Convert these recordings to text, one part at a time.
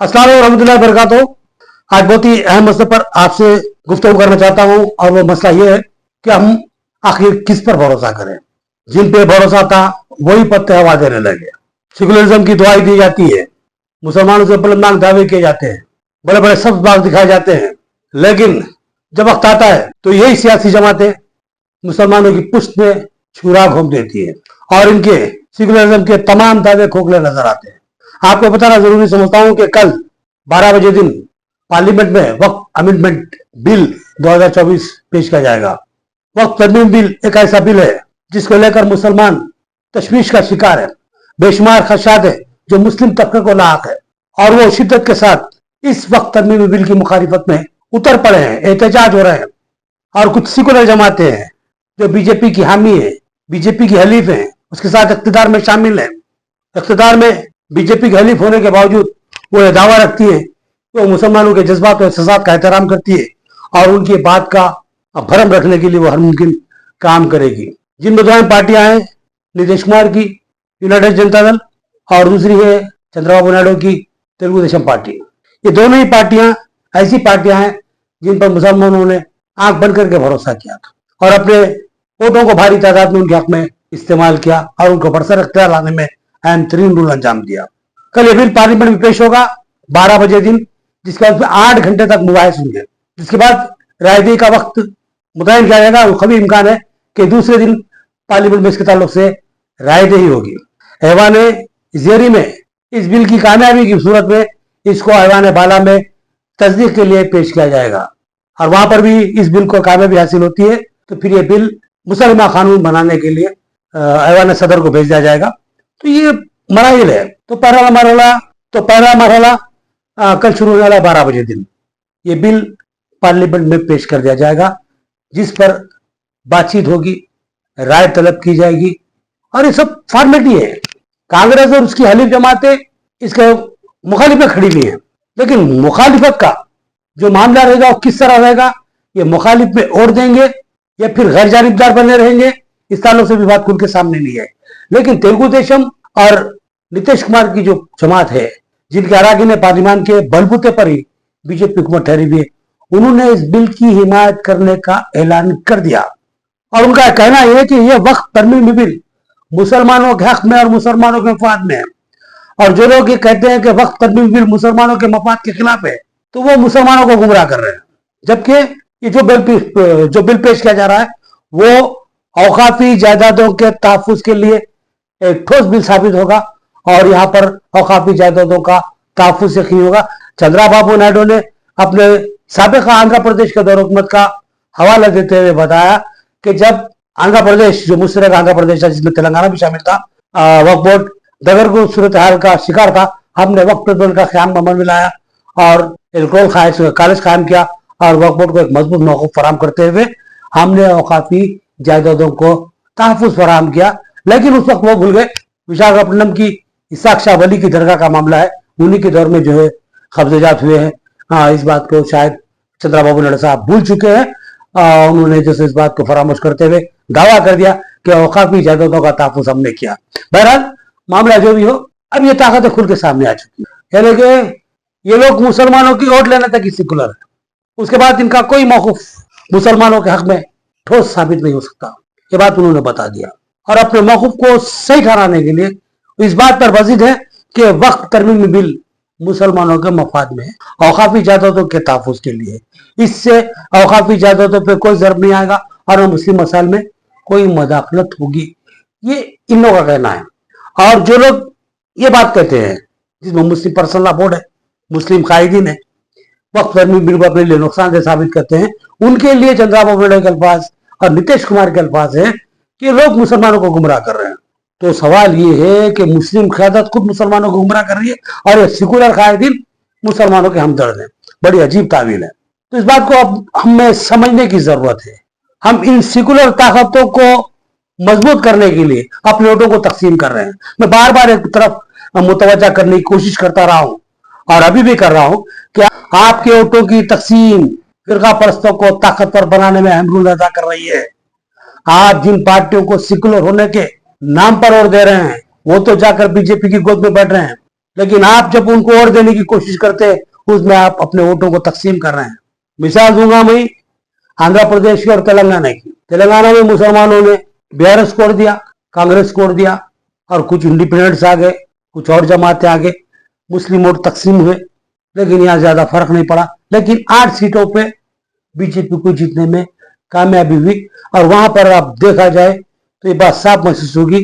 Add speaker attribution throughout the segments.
Speaker 1: अस्सलाम वालेकुम रहमतुल्लाहि व बरकातहू। आज बहुत ही अहम मसले पर आपसे गुफ्तगू करना चाहता हूं और वो मसला ये है कि हम आखिर किस पर भरोसा करें। जिन पे भरोसा था वही पत्ते हवा देने लगे। सेकुलरिज्म की दुआई दी जाती है, मुसलमानों से बुलंद दावे किए जाते हैं, बड़े बड़े सब्ज बाग दिखाए जाते हैं, लेकिन जब वक्त आता है तो यही सियासी जमातें मुसलमानों की पुष्ट में छुरा घोंप देती है और इनके सेकुलरिज्म के तमाम दावे खोखले नजर आते हैं। आपको बताना जरूरी समझता हूं कि कल 12 बजे दिन पार्लियामेंट में वक्फ अमेंडमेंट बिल 2024 पेश किया जाएगा। वक्फ तरमीम बिल एक ऐसा बिल है जिसको लेकर मुसलमान तशवीश का शिकार है। बेशुमार खदशात है जो मुस्लिम तबके को लाक है और वो शिद्दत के साथ इस वक्त तरमीमी बिल की मुखालिफत में उतर पड़े हैं, एहतजाज हो रहे हैं। और कुछ सेकुलर जमातें हैं जो बीजेपी की हामी है, बीजेपी की हलीफ है, उसके साथ इख्तिदार में शामिल है। इख्तिदार में बीजेपी के हलीफ होने के बावजूद वो ये दावा रखती है कि वो मुसलमानों के जज्बात और एहसासात का एहतराम करती है और उनकी बात का भरम रखने के लिए वो हर मुमकिन काम करेगी। जिन दो पार्टियां हैं, नीतीश कुमार की यूनाइटेड जनता दल और दूसरी है चंद्रबाबू नायडू की तेलुगु देशम पार्टी। ये दोनों ही पार्टियां ऐसी पार्टियां हैं जिन पर मुसलमानों ने आंख बंद करके भरोसा किया था और अपने वोटों को भारी तादाद में उनके हक में इस्तेमाल किया और उनको बरसर अख्तियार लाने में अहम तरीन रोल अंजाम दिया। कल ये बिल पार्लियामेंट में पेश होगा 12 बजे दिन, जिसके बाद 8 घंटे तक मुबाहिस होंगे, जिसके बाद रायदही का वक्त मुतयन किया जाएगा और कभी इम्कान है कि दूसरे दिन पार्लियामेंट में इसके ताल्लुक से रायदही होगी। ऐवान ज़ेरी में इस बिल की कामयाबी की सूरत में इसको ऐवान बाला में तस्दीक के लिए पेश किया जाएगा और वहां पर भी इस बिल को कामयाबी हासिल होती है तो फिर ये बिल मुसलमान कानून बनाने के लिए ऐवान सदर को भेज दिया जाएगा। तो ये मराइल है। तो पहला मरहला कल शुरू होने वाला है 12 बजे दिन। ये बिल पार्लियामेंट में पेश कर दिया जाएगा जिस पर बातचीत होगी, राय तलब की जाएगी और ये सब फॉर्मेलिटी है। कांग्रेस और उसकी हलीफ जमातें इसके मुखालिफ में खड़ी हुई है, लेकिन मुखालिफत का जो मामला रहेगा वो किस तरह रहेगा, ये मुखालिफ में ओढ़ देंगे या फिर गैर जानिबदार बने रहेंगे, इस ताल्लुक से भी बात खुल के सामने नहीं है। लेकिन तेलुगु देशम और नीतीश कुमार की जो जमात है, जिनके अराकीन पार्लियामान के बलबूते पर ही बीजेपी हुकूमत ठहरी हुई है, उन्होंने इस बिल की हिमायत करने का ऐलान कर दिया और उनका कहना यह है कि यह वक्त तरमीमी बिल मुसलमानों के हक में और मुसलमानों के मफाद में है। और जो लोग ये कहते हैं कि वक्त तरमीमी बिल मुसलमानों के मफाद के खिलाफ है तो वो मुसलमानों को गुमराह कर रहे हैं। जबकि ये जो बिल पेश किया जा रहा है वो औकाफी जायदादों के तहफ्फुज के लिए एक ठोस बिल साबित होगा और यहाँ पर औकाफी जायदादों का तहफ्फुज यकीनी होगा। चंद्रबाबू नायडू ने अपने साबिका आंध्र प्रदेश के दौर हुकूमत का हवाला देते हुए बताया कि जब आंध्र प्रदेश, जो मुश्तरक आंध्र प्रदेश है जिसमें तेलंगाना भी शामिल था, वक्फ बोर्ड दगरगुन सूरत हाल का शिकार था, हमने वक्फ बोर्ड का क़याम अमल में लाया और इलेक्टोरल कॉलेज कायम किया और वक्फ बोर्ड को एक मजबूत मौक़िफ़ फराहम करते हुए हमने औकाफी जायदादों को तहफ्फुज फराहम किया। लेकिन उस वक्त वो भूल गए। विशाखापट्टनम की इसाक शाह वली की दरगाह का मामला है, उन्हीं के दौर में जो है कब्ज़ात हुए हैं। हाँ, इस बात को शायद चंद्रबाबू नायडू साहब भूल चुके हैं। उन्होंने जैसे इस बात को फरामोश करते हुए दावा कर दिया कि औकाफी जायदादों का तहफ्फुज हमने किया। बहरहाल मामला जो भी हो, अब ये ताकतें खुल के सामने आ चुकी है, यानी कि ये लोग मुसलमानों की वोट लेने तक ही सेकुलर है, उसके बाद इनका कोई मौक़िफ़ मुसलमानों के हक में ठोस साबित नहीं हो सकता। ये बात उन्होंने बता दिया और अपने मौक़िफ़ को सही ठहराने के लिए इस बात पर वज़ीद है कि वक्त तरमीमी बिल मुसलमानों के मफाद में है, औकाफी जायदादों के तहफ्फुज के लिए। इससे औकाफी जायदादों पर कोई ज़र्ब नहीं आएगा और मुस्लिम मसाइल में कोई मदाखलत होगी, ये इन लोगों का कहना है। और जो लोग ये बात कहते हैं, जिसमें मुस्लिम पर्सनल लॉ बोर्ड है, मुस्लिम कायदीन है, वक्त तरमीमी बिल को अपने लिए नुकसानदेह साबित करते हैं, उनके लिए चंद्रबाबू नायडू के अल्फाज और नीतीश कुमार के अल्फाज हैं कि लोग मुसलमानों को गुमराह कर रहे हैं। तो सवाल ये है कि मुस्लिम क़यादत खुद मुसलमानों को गुमराह कर रही है और ये सेकुलर कायदीन मुसलमानों के हमदर्द हैं। बड़ी अजीब तावील है। तो इस बात को अब हमें समझने की जरूरत है। हम इन सेकुलर ताकतों को मजबूत करने के लिए अपने वोटों को तकसीम कर रहे हैं। मैं बार बार एक तरफ मुतवज्जा करने की कोशिश करता रहा हूं और अभी भी कर रहा हूं कि आपके वोटों की तकसीम फिरका परस्तों को ताकतवर बनाने में अहम रोल अदा कर रही है। आप जिन पार्टियों को सेकुलर होने के नाम पर वोट दे रहे हैं वो तो जाकर बीजेपी की गोद में बैठ रहे हैं। लेकिन आप जब उनको वोट देने की कोशिश करते हैं उसमें आप अपने वोटों को तकसीम कर रहे हैं। मिसाल दूंगा मैं आंध्र प्रदेश की और तेलंगाना की। तेलंगाना में मुसलमानों ने बीआरएस को दिया, कांग्रेस को दिया और कुछ इंडिपेंडेंट्स आ गए, कुछ और जमातें आ गए, मुस्लिम वोट तकसीम हुए, लेकिन यहाँ ज्यादा फर्क नहीं पड़ा। लेकिन 8 सीटों पे बीजेपी को जीतने में कामयाबी हुई और वहां पर आप देखा जाए तो ये बात साफ महसूस होगी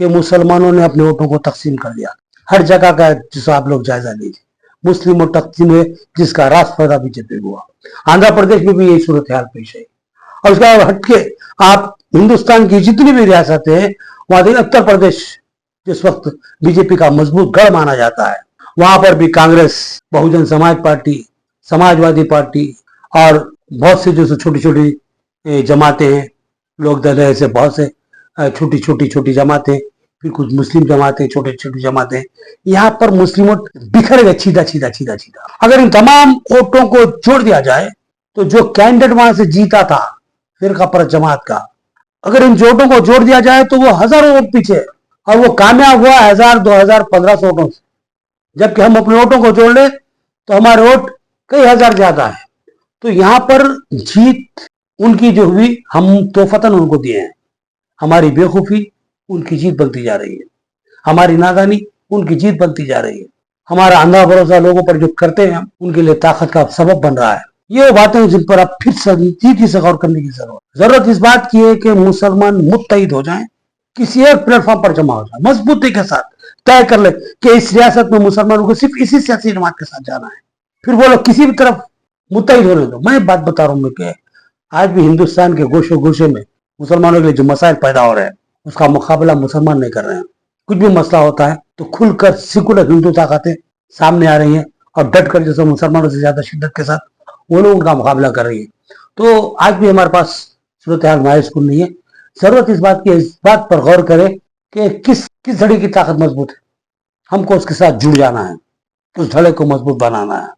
Speaker 1: कि मुसलमानों ने अपने वोटों को तकसीम कर दिया। हर जगह का जिसको आप लोग जायजा लीजिए, मुस्लिम वोट तकसीम हुए जिसका रास फायदा बीजेपी को हुआ। आंध्र प्रदेश में भी यही सूरत हाल पेश है। और उसका हटके आप हिंदुस्तान की जितनी भी रियासतें हैं वहां देखिए, उत्तर प्रदेश जिस वक्त बीजेपी का मजबूत गढ़ माना जाता है, वहां पर भी कांग्रेस, बहुजन समाज पार्टी, समाजवादी पार्टी और बहुत सी जो छोटी छोटी जमातें हैं, लोक दल है, ऐसे बहुत से छोटी जमातें, फिर कुछ मुस्लिम जमातें, छोटी छोटी जमातें, यहाँ पर मुस्लिम वोट बिखर गए सीधा सीधा सीधा सीधा। अगर इन तमाम वोटों को जोड़ दिया जाए तो जो कैंडिडेट वहां से जीता था फिरका परस्त जमात का, अगर इन वोटों को जोड़ दिया जाए तो वो हजारों वोट पीछे है और वो कामयाब हुआ 1000, 2000, 1500 वोटों से। जबकि हम अपने वोटों को जोड़ ले तो हमारे वोट कई हजार ज्यादा है। तो यहाँ पर जीत उनकी जो हुई, हम तोहफतन उनको दिए हैं। हमारी बेवकूफी उनकी जीत बनती जा रही है, हमारी नादानी उनकी जीत बनती जा रही है, हमारा अंधा भरोसा लोगों पर जो करते हैं उनके लिए ताकत का सबब बन रहा है। ये वो बातें जिन पर आप फिर संजीदगी से गौर करने की जरूरत इस बात की है कि मुसलमान मुत्तहिद हो जाएं, किसी एक प्लेटफॉर्म पर जमा हो जाए, मजबूती के साथ तय कर ले कि इस रियासत में मुसलमानों को सिर्फ इसी सियासी जमात के साथ जाना है, फिर वो लोग किसी भी तरफ मुत्तहिद होने दो। मैं बात बता रहा हूँ कि आज भी हिंदुस्तान के गोशे गोशे में मुसलमानों के लिए जो मसाइल पैदा हो रहे हैं उसका मुकाबला मुसलमान नहीं कर रहे हैं। कुछ भी मसला होता है तो खुलकर सेकुलर हिंदू ताकतें सामने आ रही हैं और डट कर जैसे मुसलमानों से ज्यादा शिद्दत के साथ वो लोग उनका मुकाबला कर रही है। तो आज भी हमारे पास सूरत हाल मायूस कुन नहीं है। जरूरत इस बात पर गौर करें कि किस धड़े की ताकत मजबूत है, हमको उसके साथ जुड़ जाना है, उस धड़े को मजबूत बनाना है।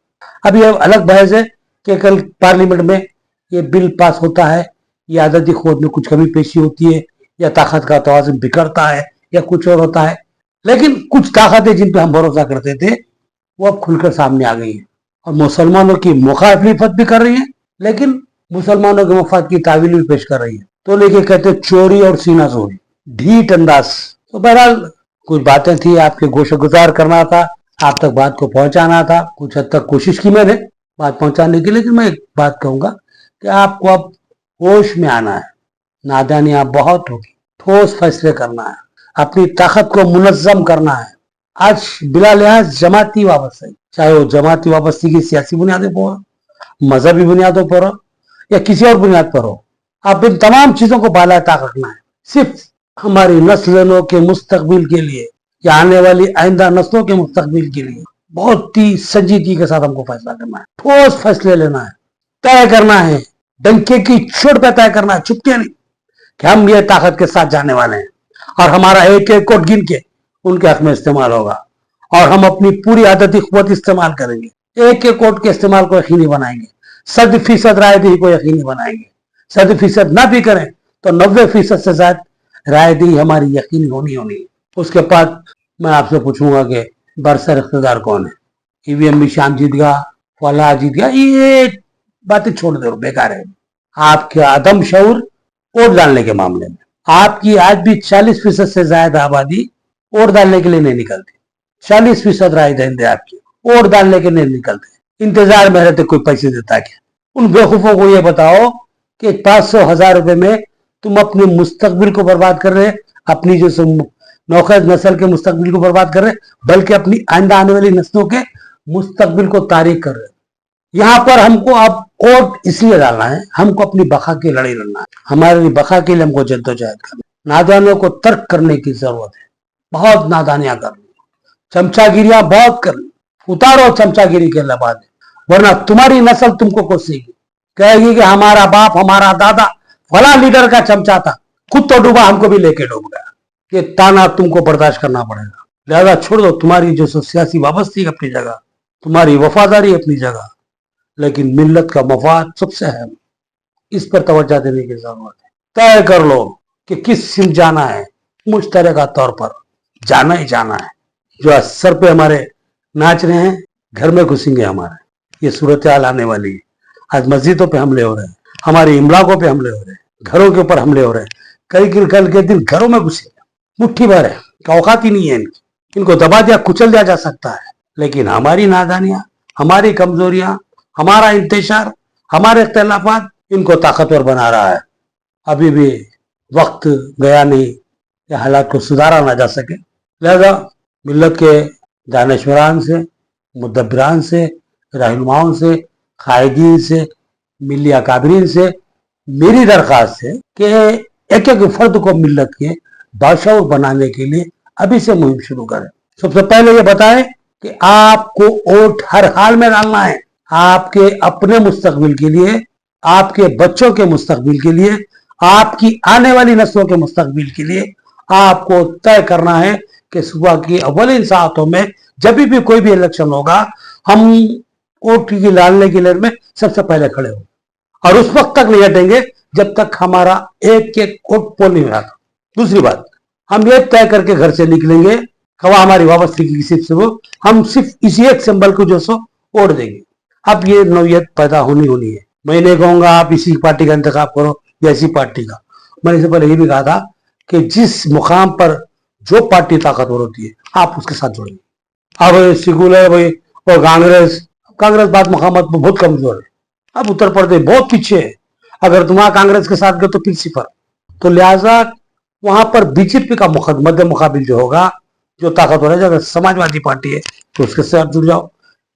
Speaker 1: अब यह अलग बहस है कि कल पार्लियामेंट में ये बिल पास होता है या आजादी खोज में कुछ कमी पेशी होती है या ताकत का तवाज़ुन बिगड़ता है या कुछ और होता है, लेकिन कुछ ताकतें जिन पे हम भरोसा करते थे वो अब खुलकर सामने आ गई हैं और मुसलमानों की मुखालिफत भी कर रही है, लेकिन मुसलमानों के मफाद की तावील भी पेश कर रही है। तो लेके कहते चोरी और सीना जोरी, ढीठ अंदाज। तो बहरहाल कुछ बातें थी, आपके गोशे गुजार करना था, आप तक बात को पहुंचाना था। कुछ हद तक कोशिश की मैंने बात पहुंचाने की, लेकिन मैं एक बात कहूंगा कि आपको अब होश में आना है। नादानियां बहुत होगी, ठोस फैसले करना है, अपनी ताकत को मुनज्जम करना है। आज बिला लिहाज जमाती वाबस्ता, चाहे वो जमाती वाबस्ती की सियासी बुनियादों पर हो, मजहबी बुनियादों पर हो या किसी और बुनियाद पर हो, आप इन तमाम चीजों को बाला ताक रखना है। सिर्फ हमारी नस्लों के मुस्तकबिल के लिए या आने वाली आइंदा नस्लों के मुस्तकबिल के लिए बहुत ही संजीदगी के साथ हमको फैसला करना है, ठोस फैसले लेना है, तय करना है, डंके की चोट पे तय करना है, चुपके नहीं कि हम ये ताकत के साथ जाने वाले हैं और हमारा एक एक कोट गिन के उनके हक में इस्तेमाल होगा और हम अपनी पूरी आदती कुव्वत इस्तेमाल करेंगे, एक एक कोट के इस्तेमाल को यकीनी बनाएंगे, 100% रायदही को यकीनी बनाएंगे। 100% ना भी करें तो 90% से ज्यादा रायदही हमारी यकीनी होनी है। उसके बाद मैं आपसे पूछूंगा कि बरसर इख्तिदार कौन है, ईवीएम में शाम जीत गया, फलाह जीत गया, ये बातें छोड़ दो, बेकार है। आपके अदम शऊर वोट डालने के मामले में, आपकी आज भी 40% से ज्यादा आबादी वोट डालने के लिए नहीं निकलती। 40% राय दहिंदे आपकी वोट डालने के लिए निकलते, इंतजार में रहते कोई पैसे देता क्या। उन बेवकूफों को ये बताओ कि 500,000 रुपए में तुम अपने मुस्तकबिल को बर्बाद कर रहे, अपनी जो नौखज नस्ल के मुस्तकबिल को बर्बाद कर रहे, बल्कि अपनी आइंदा आने वाली नस्लों के मुस्तकबिल को तारीख कर रहे। यहाँ पर हमको अब वोट इसलिए डालना है, हमको अपनी बका की लड़ाई लड़ना है, हमारी बका के लिए हमको जद्दोजहद करना। नादानियों को तर्क करने की जरूरत है, बहुत नादानियां कर ली, चमचागिरियां बहुत कर ली, उतारो चमचागिरी के लबाद, वरना तुम्हारी नस्ल तुमको कोसेगी, कहेगी कि हमारा बाप हमारा दादा फला लीडर का चमचा था, खुद तो डूबा हमको भी लेके डूब गया। ये ताना तुमको बर्दाश्त करना पड़ेगा। लिहाजा छोड़ दो तुम्हारी जो सियासी वाबस्ती अपनी जगह, तुम्हारी वफादारी अपनी जगह, लेकिन मिल्लत का मफाद सबसे अहम, इस पर तवज्जो देने की जरूरत है। तय कर लो कि किस सिम जाना है, मुश्तरका तौर पर जाना ही जाना है, जो आज सर पे हमारे नाच रहे हैं, घर में घुसेंगे हमारे। ये सूरत हाल आने वाली है। आज मस्जिदों पे हमले हो रहे हैं, हमारी इमलाकों पे हमले हो रहे हैं, घरों के ऊपर हमले हो रहे हैं। कल के दिन घरों में घुसेंगे, मुट्ठी भर है, औकात ही नहीं है इनकी। इनको दबा दिया, कुचल दिया जा सकता है, लेकिन हमारी नादानियां, हमारी कमजोरियां, हमारा इंतशार, हमारे इख्तिलाफात इनको ताकतवर बना रहा है। अभी भी वक्त गया नहीं कि हालात को सुधारा ना जा सके। लिहाजा मिल्लत के दानश्वरान से, मुदब्बिरान से, रहनुमाओं से, कायदीन से, मिली अकाबरीन से मेरी दरख्वास्त है कि एक एक फर्द को मिल्लत के बादशाह बनाने के लिए अभी से मुहिम शुरू करें। सबसे पहले ये बताएं कि आपको वोट हर हाल में डालना है, आपके अपने मुस्तकबिल के लिए, आपके बच्चों के मुस्तकबिल के लिए, आपकी आने वाली नस्लों के मुस्तकबिल के लिए। आपको तय करना है कि सुबह की अव्वलिन सातों में जब भी कोई भी इलेक्शन होगा, हम वोट की डालने की लड़ में सबसे पहले खड़े होंगे और उस वक्त तक नहीं हटेंगे जब तक हमारा एक एक वोट पोल नहीं आता। दूसरी बात, हम ये तय करके घर से निकलेंगे, खवा हमारी वापसी की सिर्फ से वो, हम सिर्फ इसी एक सिंबल को जो सो वोट देंगे। अब ये नौयत पैदा होनी है। मैं नहीं कहूंगा आप इसी पार्टी का इंतखाब करो या इसी पार्टी का। मैंने इससे पहले ये भी कहा था कि जिस मुकाम पर जो पार्टी ताकतवर होती है आप उसके साथ जुड़ेंगे। अब सेकुलर भाई और कांग्रेस बात मकामत में बहुत कमजोर है। अब उत्तर प्रदेश बहुत पीछे है, अगर तुम कांग्रेस के साथ गए तो फिर सिफर। तो लिहाजा वहां पर बीजेपी का मध्य मुकाबिल जो होगा, जो ताकतवर है, अगर समाजवादी पार्टी है तो उसके साथ जुड़ जाओ,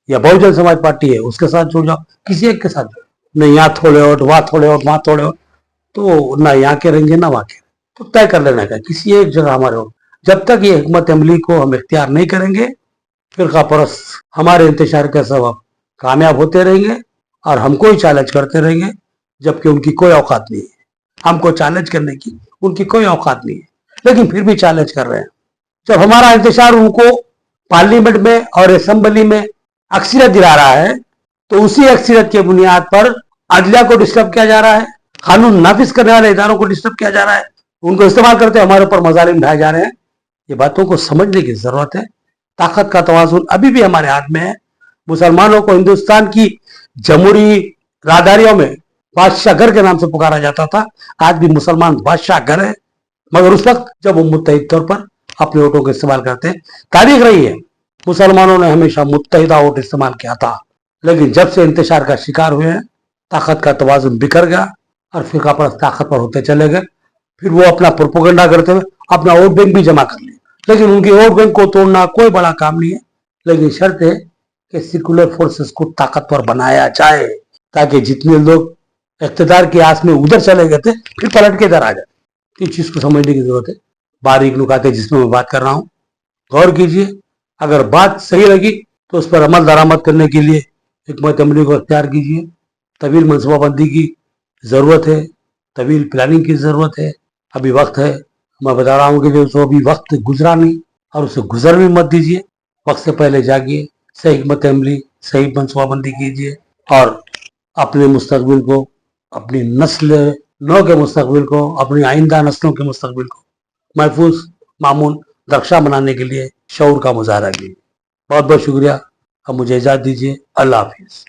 Speaker 1: या बहुजन समाज पार्टी है उसके साथ जुड़ जाओ, किसी एक के साथ जुड़। नहीं यहाँ थोड़े वोट, वहां थोड़े वोट, वहां थोड़े वोट, तो ना यहाँ के रहेंगे ना वहां के। तो तय कर लेना का किसी एक जगह हमारे वोट। जब तक ये हिकमत अमली को हम इख्तियार नहीं करेंगे, फिरका परस्त हमारे इंतशार के सबब कामयाब होते रहेंगे और हमको ही चैलेंज करते रहेंगे, जबकि उनकी कोई औकात नहीं है। हमको चैलेंज करने की उनकी कोई औकात नहीं है, लेकिन फिर भी चैलेंज कर रहे हैं। जब हमारा इंतशार उनको पार्लियामेंट में और असेंबली में अक्सरियत दिला रहा है, तो उसी अक्सरियत के बुनियाद पर अदलिया को डिस्टर्ब किया जा रहा है, कानून नाफिज करने वाले इदारों को डिस्टर्ब किया जा रहा है, उनको इस्तेमाल करते हमारे ऊपर मजालिम ढाए जा रहे हैं। ये बातों को समझने की जरूरत है। ताकत का तवाजुन अभी भी हमारे हाथ में है। मुसलमानों को हिंदुस्तान की जमहूरी राहदारियों में बादशाह घर के नाम से पुकारा जाता था। आज भी मुसलमान बादशाह घर है, मगर उस वक्त जब वो मुत्तहिद तौर पर अपने वोटों का इस्तेमाल करते हैं। तारीख रही है, मुसलमानों ने हमेशा मुत्तहिदा वोट इस्तेमाल किया था, लेकिन जब से इंतशार का शिकार हुए हैं, ताकत का तवाजुन बिखर गया और फिरका परस्त ताकतवर होते चले गए। फिर वो अपना प्रोपोगंडा करते हुए अपना वोट बैंक भी जमा कर लिया, लेकिन उनके वोट बैंक को तोड़ना कोई बड़ा काम नहीं है। लेकिन शर्त है कि सेकुलर फोर्सेस को ताकतवर बनाया जाए, ताकि जितने लोग इख्तिदार की आस में उधर चले गए थे फिर पलट के इधर आ जाए। इस चीज को समझने की जरूरत है। बारीक नुकाते जिसमें मैं बात कर रहा हूँ, गौर कीजिए। अगर बात सही लगी तो उस पर अमल दरामद करने के लिए हिकमत अमली को अख्तियार कीजिए। तवील मनसूबाबंदी की जरूरत है, तवील प्लानिंग की जरूरत है। अभी वक्त है, मैं बता रहा हूँ कि जो अभी वक्त गुजरा नहीं और उसे गुजर भी मत दीजिए। वक्त से पहले जागिए, सही हिकमत अमली, सही मनसूबाबंदी कीजिए और अपने मुस्तकबिल को, अपनी नस्ल नौ के मुस्तकबिल को, अपनी आइंदा नस्लों के मुस्तकबिल को महफूज, मामून, रक्षा बनाने के लिए शऊर का मुजाहरा कीजिए। बहुत बहुत शुक्रिया। अब मुझे इजाज़त दीजिए। अल्लाह हाफिज़।